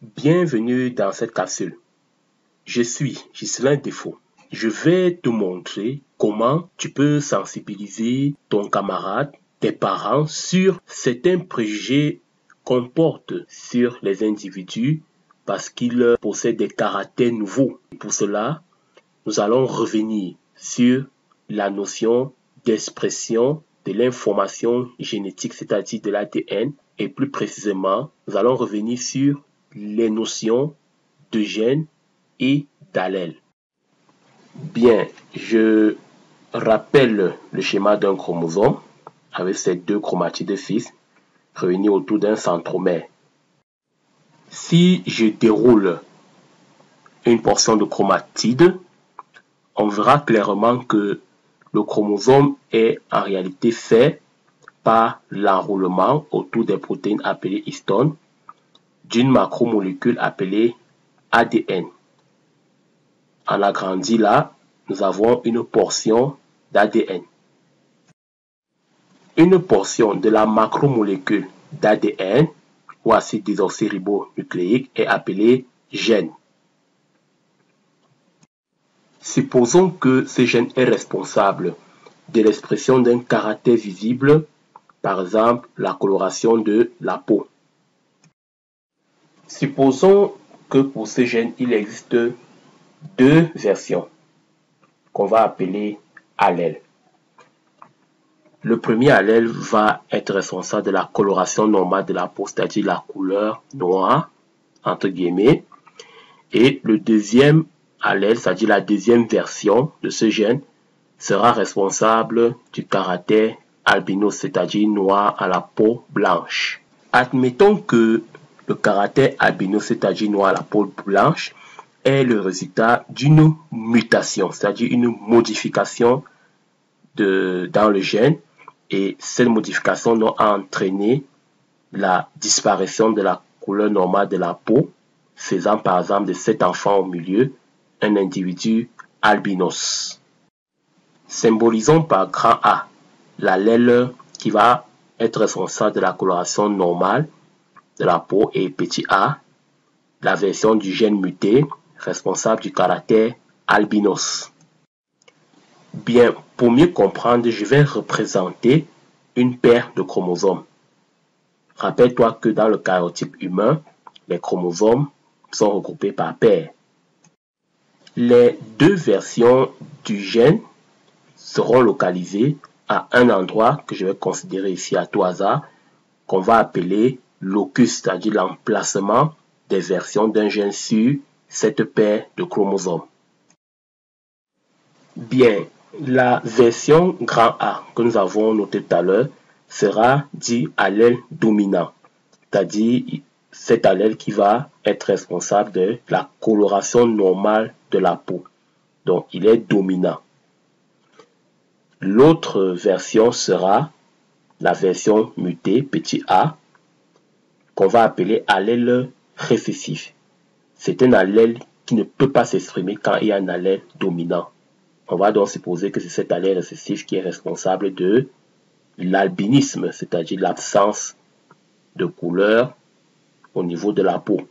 Bienvenue dans cette capsule. Je suis Ghislain Défaut. Je vais te montrer comment tu peux sensibiliser ton camarade, tes parents sur certains préjugés qu'on porte sur les individus parce qu'ils possèdent des caractères nouveaux. Pour cela, nous allons revenir sur la notion d'expression de l'information génétique, c'est-à-dire de l'ADN, et plus précisément, nous allons revenir sur les notions de gènes et d'allèles. Bien, je rappelle le schéma d'un chromosome avec ses deux chromatides fixes réunies autour d'un centromère. Si je déroule une portion de chromatide, on verra clairement que le chromosome est en réalité fait par l'enroulement autour des protéines appelées histones d'une macromolécule appelée ADN. En agrandi là, nous avons une portion d'ADN. Une portion de la macromolécule d'ADN ou acide désoxyribonucléique est appelée gène. Supposons que ce gène est responsable de l'expression d'un caractère visible, par exemple la coloration de la peau. Supposons que pour ce gène, il existe deux versions qu'on va appeler allèles. Le premier allèle va être responsable de la coloration normale de la peau, c'est-à-dire la couleur noire, entre guillemets. Et le deuxième allèle, c'est-à-dire la deuxième version de ce gène, sera responsable du caractère albinos, c'est-à-dire noir à la peau blanche. Admettons que le caractère albinos, c'est-à-dire noir à la peau blanche, est le résultat d'une mutation, c'est-à-dire une modification dans le gène, et cette modification a entraîné la disparition de la couleur normale de la peau, faisant par exemple de cet enfant au milieu un individu albinos. Symbolisons par grand A l'allèle qui va être responsable de la coloration normale de la peau et petit a la version du gène muté responsable du caractère albinos. Bien, pour mieux comprendre, je vais représenter une paire de chromosomes. Rappelle-toi que dans le karyotype humain, les chromosomes sont regroupés par paires. Les deux versions du gène seront localisées à un endroit que je vais considérer ici à tout hasard, qu'on va appeler locus, c'est-à-dire l'emplacement des versions d'un gène sur cette paire de chromosomes. Bien, la version grand A que nous avons notée tout à l'heure sera dit allèle dominant, c'est-à-dire cet allèle qui va être responsable de la coloration normale de la peau. Donc, il est dominant. L'autre version sera la version mutée, petit a, qu'on va appeler allèle récessif. C'est un allèle qui ne peut pas s'exprimer quand il y a un allèle dominant. On va donc supposer que c'est cet allèle récessif qui est responsable de l'albinisme, c'est-à-dire l'absence de couleur au niveau de la peau.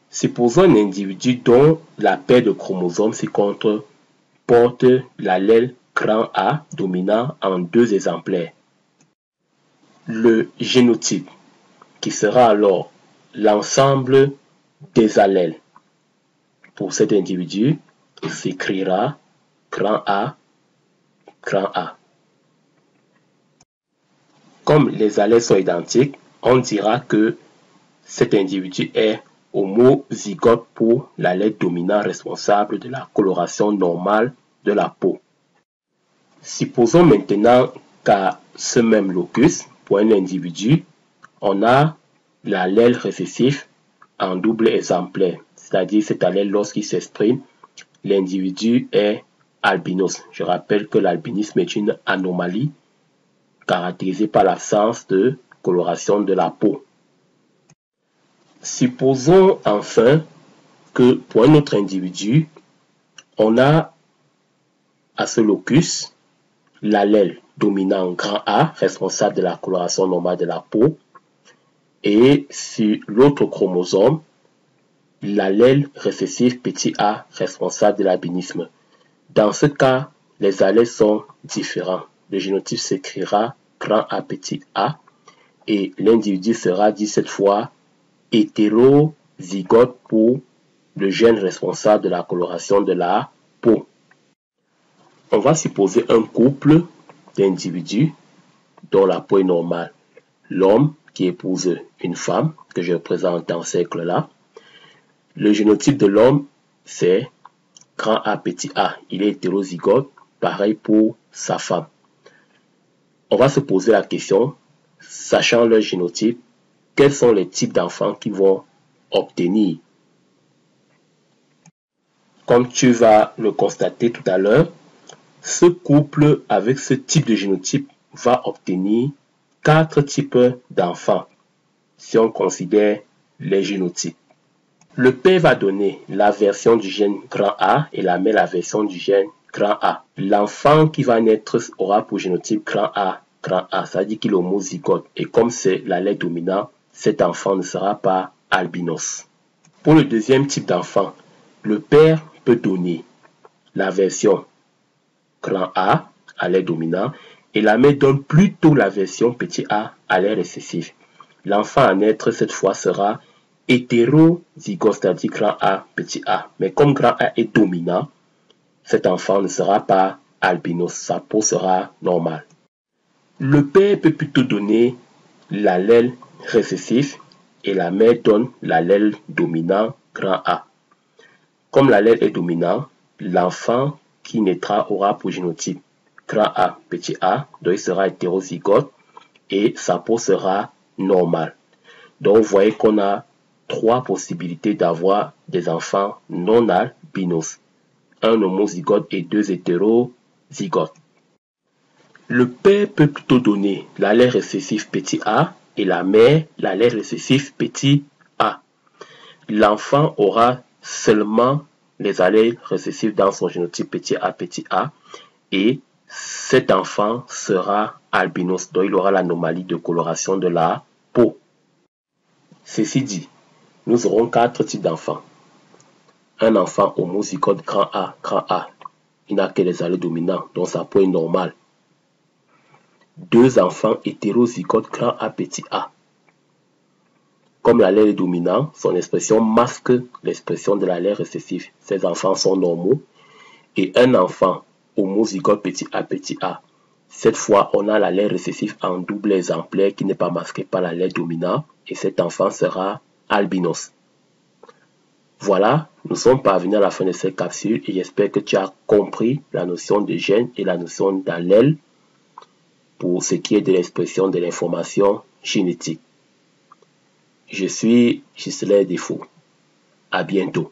Supposons un individu dont la paire de chromosomes ci-contre porte l'allèle grand A dominant en deux exemplaires. Le génotype, qui sera alors l'ensemble des allèles pour cet individu, s'écrira grand A, grand A. Comme les allèles sont identiques, on dira que cet individu est homozygote pour l'allèle dominant responsable de la coloration normale de la peau. Supposons maintenant qu'à ce même locus, pour un individu, on a l'allèle récessif en double exemplaire, c'est-à-dire cet allèle lorsqu'il s'exprime, l'individu est albinos. Je rappelle que l'albinisme est une anomalie caractérisée par l'absence de coloration de la peau. Supposons enfin que pour un autre individu, on a à ce locus l'allèle dominant grand A, responsable de la coloration normale de la peau, Et sur l'autre chromosome, l'allèle récessif petit a responsable de l'albinisme. Dans ce cas, les allèles sont différents. Le génotype s'écrira grand A petit a et l'individu sera dit cette fois hétérozygote pour le gène responsable de la coloration de la peau. On va supposer un couple d'individus dont la peau est normale. L'homme qui épouse une femme, que je représente dans ce cercle-là. Le génotype de l'homme, c'est grand A petit a. Il est hétérozygote, pareil pour sa femme. On va se poser la question, sachant leur génotype, quels sont les types d'enfants qu'ils vont obtenir. Comme tu vas le constater tout à l'heure, ce couple avec ce type de génotype va obtenir 4 types d'enfants, si on considère les génotypes. Le père va donner la version du gène grand A et la mère la version du gène grand A. L'enfant qui va naître aura pour génotype grand A, ça veut dire qu'il est homozygote. Et comme c'est l'allèle dominant, cet enfant ne sera pas albinos. Pour le deuxième type d'enfant, le père peut donner la version grand A, allèle dominant, et la mère donne plutôt la version petit a, allèle récessif. L'enfant à naître cette fois sera hétérozygote, c'est-à-dire grand A, petit a. Mais comme grand A est dominant, cet enfant ne sera pas albinos, sa peau sera normale. Le père peut plutôt donner l'allèle récessif et la mère donne l'allèle dominant grand A. Comme l'allèle est dominant, l'enfant qui naîtra aura pour génotype grand A, petit a, donc il sera hétérozygote et sa peau sera normale. Donc vous voyez qu'on a 3 possibilités d'avoir des enfants non albinos. Un homozygote et 2 hétérozygotes. Le père peut plutôt donner l'allèle récessif petit a et la mère l'allèle récessif petit a. L'enfant aura seulement les allèles récessifs dans son génotype petit a et cet enfant sera albinos, donc il aura l'anomalie de coloration de la peau. Ceci dit, nous aurons 4 types d'enfants. Un enfant homozygote grand A, il n'a que les allèles dominants, donc sa peau est normale. 2 enfants hétérozygotes grand A petit a. Comme l'allèle est dominant, son expression masque l'expression de l'allèle récessif. Ces enfants sont normaux. Et un enfant homozygote petit a. Cette fois, on a l'allèle récessif en double exemplaire qui n'est pas masqué par l'allèle dominant. Et cet enfant sera albinos. Voilà, nous sommes parvenus à la fin de cette capsule et j'espère que tu as compris la notion de gène et la notion d'allèle pour ce qui est de l'expression de l'information génétique. Je suis Ghislain Desfaux. À bientôt.